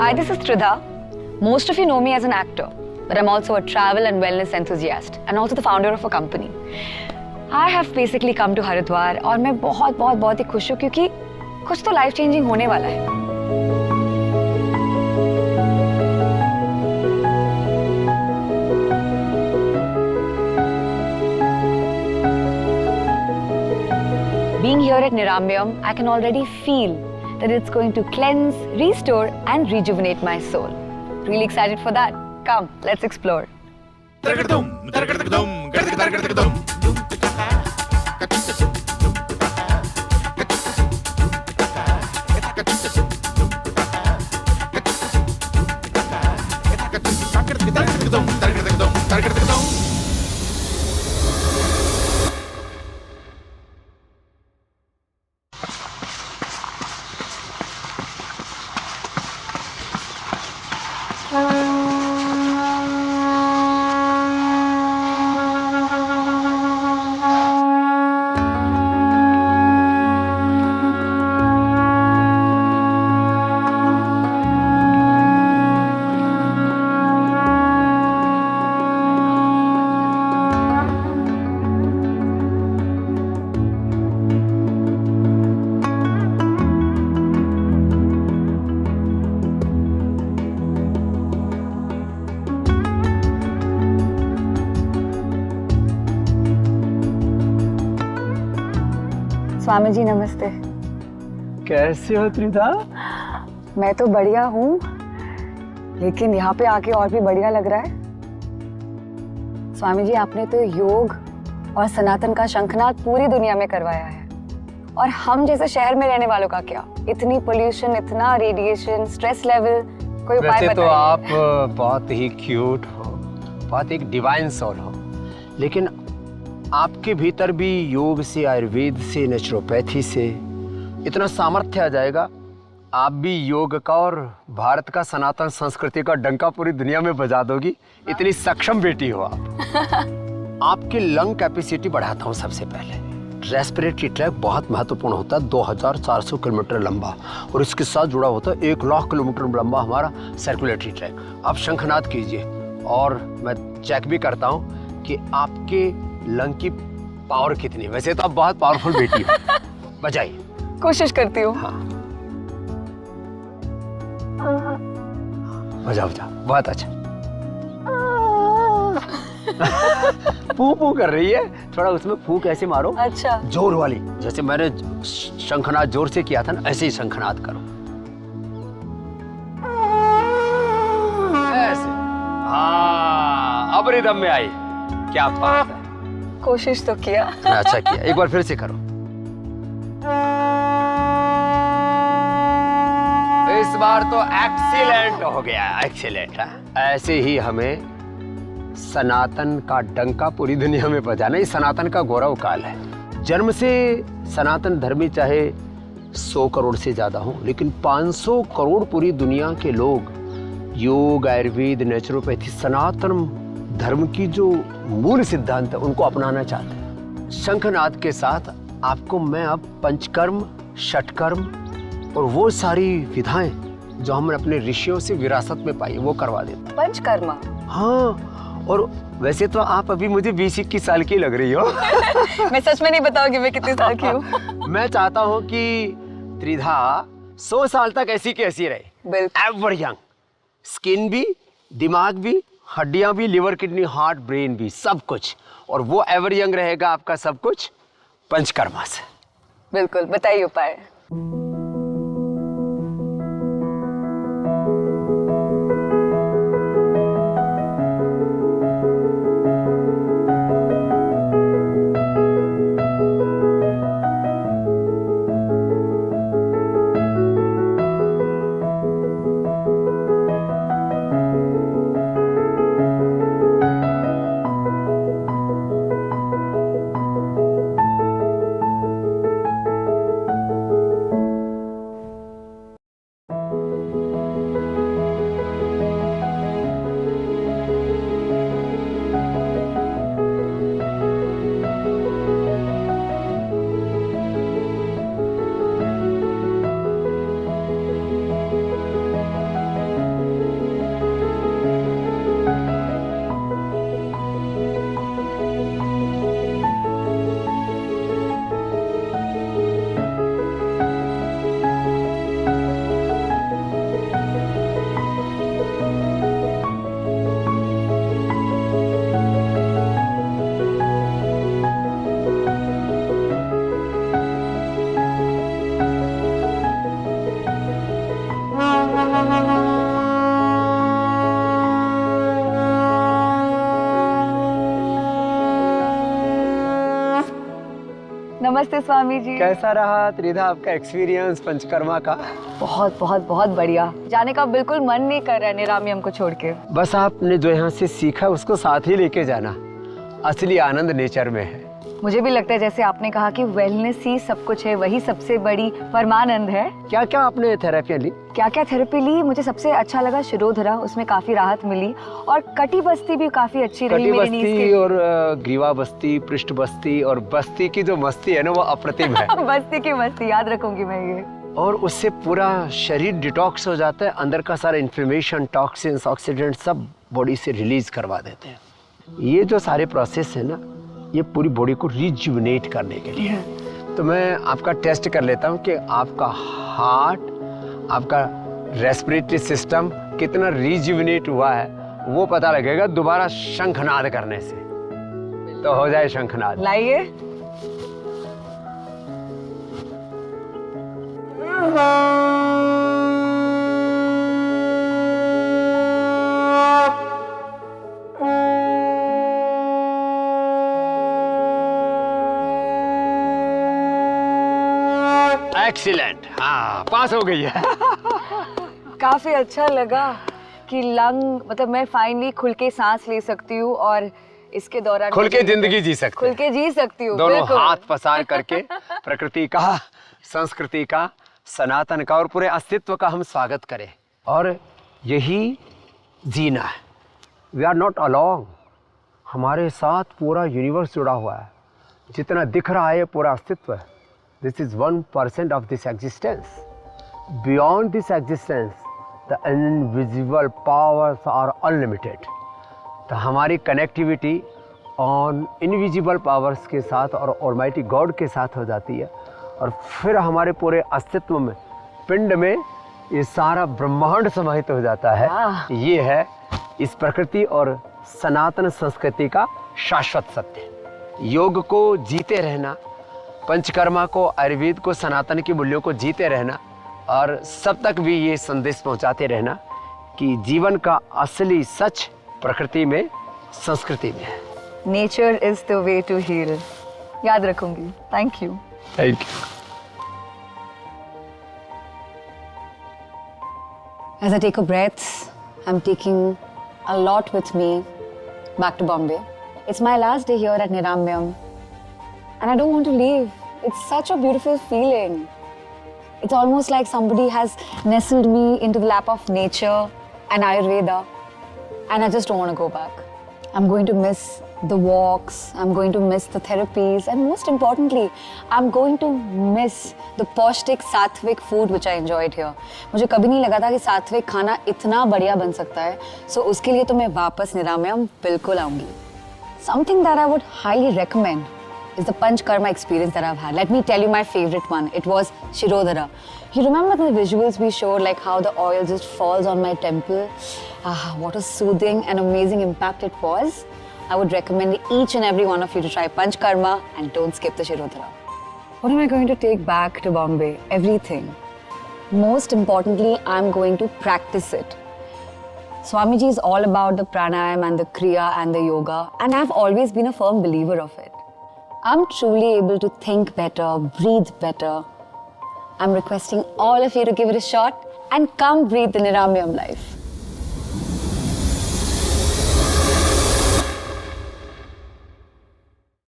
Hi, this is Tridha. Most of you know me as an actor, but I'm also a travel and wellness enthusiast and also the founder of a company. I have basically come to Haridwar और मैं बहुत ही खुश हूँ क्योंकि कुछ तो life changing होने वाला है। Being here at Nirambayam, I can already feel that it's going to cleanse, restore and rejuvenate my soul. Really excited for that. Come, let's explore. Swami ji नमस्ते। कैसे हो त्रिधा? मैं तो बढ़िया हूँ, लेकिन यहाँ पे आके और भी बढ़िया लग रहा है। स्वामी जी आपने तो योग और सनातन का शंखनाद पूरी दुनिया में करवाया है, और हम जैसे शहर में रहने वालों का क्या? इतनी पोल्यूशन, इतना रेडिएशन, स्ट्रेस लेवल, कोई उपाय बताइए। वैसे तो आप बहुत ही क्यूट हो, बहुत एक डिवाइन सोल हो, लेकिन आपके भीतर भी योग से, आयुर्वेद से, नेचुरोपैथी से इतना सामर्थ्य आ जाएगा, आप भी योग का और भारत का सनातन संस्कृति का डंका पूरी दुनिया में बजा दोगी। इतनी सक्षम बेटी हो आप। आपकी लंग कैपेसिटी बढ़ाता हूँ सबसे पहले। रेस्पिरेटरी ट्रैक बहुत महत्वपूर्ण होता है, 2400 किलोमीटर लंबा, और इसके साथ जुड़ा होता है 1 लाख किलोमीटर लंबा हमारा सर्कुलेटरी ट्रैक। आप शंखनाद कीजिए और मैं चेक भी करता हूँ कि आपके लंग की पावर कितनी है। वैसे तो आप बहुत पावरफुल बेटी हो। बजाइए। कोशिश करती हूँ। हाँ, बजाओ बजाओ, बहुत अच्छा। फू कर रही है, थोड़ा उसमें फूक ऐसे मारो। अच्छा, जोर वाली, जैसे मैंने शंखनाद जोर से किया था ना, ऐसे ही शंखनाद करो। ऐसे। हाँ, अब रिदम में आई। क्या बात है। कोशिश तो किया। अच्छा किया, एक बार फिर से करो। इस बार तो एक्सीलेंट हो गया, एक्सीलेंट। ऐसे ही हमें सनातन का डंका पूरी दुनिया में बजाना, ये सनातन का गौरव काल है। जन्म से सनातन धर्मी चाहे 100 करोड़ से ज्यादा हो, लेकिन 500 करोड़ पूरी दुनिया के लोग योग, आयुर्वेद, नेचुरोपैथी, सनातन धर्म की जो मूल सिद्धांत है उनको अपनाना चाहते हैं। शंखनाद के साथ आपको मैं अब पंचकर्म, षटकर्म और वो सारी विधाएं जो हमने अपने ऋषियों से विरासत में पाई वो करवा देता। पंचकर्म? हाँ, और वैसे तो आप अभी मुझे 20-21 साल की लग रही हो। मैं सच में नहीं बताऊंगी मैं कितने साल की हूँ। मैं चाहता हूँ कि त्रिधा 100 साल तक ऐसी की ऐसी रहे। बिल्कुल। एवर यंग, स्किन भी, दिमाग भी, हड्डियां भी, लिवर, किडनी, हार्ट, ब्रेन भी, सब कुछ। और वो एवर यंग रहेगा आपका सब कुछ पंचकर्मा से। बिल्कुल, बताइए उपाय। नमस्ते स्वामी जी। कैसा रहा त्रिधा आपका एक्सपीरियंस पंचकर्मा का? बहुत बहुत बहुत बढ़िया। जाने का बिल्कुल मन नहीं कर रहा है निरामियम को छोड़ के। बस आपने जो यहाँ से सीखा उसको साथ ही लेके जाना। असली आनंद नेचर में है। मुझे भी लगता है जैसे आपने कहा कि वेलनेस ही सब कुछ है, वही सबसे बड़ी परमानंद है। क्या क्या आपने थेरेपियाँ ली? क्या क्या थेरेपी ली? मुझे सबसे अच्छा लगा शिरोधरा, उसमें काफी राहत मिली। और कटी बस्ती भी काफी अच्छी रही मेरी नींद बस्ती की। और ग्रीवा बस्ती, पृष्ठ बस्ती और बस्ती की जो मस्ती है ना वो अप्रतिम है। बस्ती की मस्ती याद रखूंगी मैं ये। और उससे पूरा शरीर डिटॉक्स हो जाता है। अंदर का सारा इन्फ्लेमेशन, टॉक्सिन्स, ऑक्सीडेंट सब बॉडी से रिलीज करवा देते हैं। ये जो सारे प्रोसेस है ना, ये पूरी बॉडी को रिजुविनेट करने के लिए। तो मैं आपका टेस्ट कर लेता हूँ कि आपका हार्ट, आपका रेस्पिरेटरी सिस्टम कितना रिजुविनेट हुआ है, वो पता लगेगा दोबारा शंखनाद करने से। तो हो जाए शंखनाद। लाइए। एक्सीलेंट, हाँ पास हो गई है। काफी अच्छा लगा कि लंग, मतलब मैं फाइनली खुल के सांस ले सकती हूँ और इसके दौरान खुल के जिंदगी जी सकते खुल हैं। के जी सकती हूँ। दोनों बिल्कुल। हाथ पसार करके प्रकृति का, संस्कृति का, सनातन का और पूरे अस्तित्व का हम स्वागत करें। और यही जीना है। We are not alone. हमारे साथ पूरा यूनिवर्स जुड़ा हुआ है। जितना दिख रहा है पूरा अस्तित्व है। This is 1% of this existence. Beyond this existence the invisible powers are unlimited. तो हमारी कनेक्टिविटी ऑन इनविजिबल पावर्स के साथ और ऑलमाइटी गॉड के साथ हो जाती है। और फिर हमारे पूरे अस्तित्व में, पिंड में ये सारा ब्रह्मांड समाहित हो जाता है। ये है इस प्रकृति और सनातन संस्कृति का शाश्वत सत्य। योग को जीते रहना, पंचकर्मा को, आयुर्वेद को, सनातन के मूल्यों को जीते रहना और सब तक भी ये संदेश पहुंचाते रहना कि जीवन का असली सच प्रकृति में, संस्कृति में है। Nature is the way to heal. याद रखूंगी। Thank you. Thank you. As I take a breath, I'm taking a lot with me back to Bombay. It's my last day here at Niramyam, and I don't want to leave. It's such a beautiful feeling. It's almost like somebody has nestled me into the lap of nature and Ayurveda, and I just don't want to go back. I'm going to miss the walks, I'm going to miss the therapies, and most importantly, I'm going to miss the पौष्टिक सात्विक food which I enjoyed here. मुझे कभी नहीं लगा था कि सात्विक खाना इतना बढ़िया बन सकता है, so उसके लिए तो मैं वापस निरामयम बिल्कुल आऊँगी. Something that I would highly recommend is the Panchkarma experience that I've had. Let me tell you my favorite one. It was Shirodhara. You remember the visuals we showed, like how the oil just falls on my temple? Ah, what a soothing and amazing impact it was. I would recommend each and every one of you to try Panchkarma and don't skip the Shirodhara. What am I going to take back to Bombay? Everything. Most importantly, I'm going to practice it. Swamiji is all about the pranayam and the kriya and the yoga, and I've always been a firm believer of it. I'm truly able to think better, breathe better. I'm requesting all of you to give it a shot and come breathe the Niramyam life.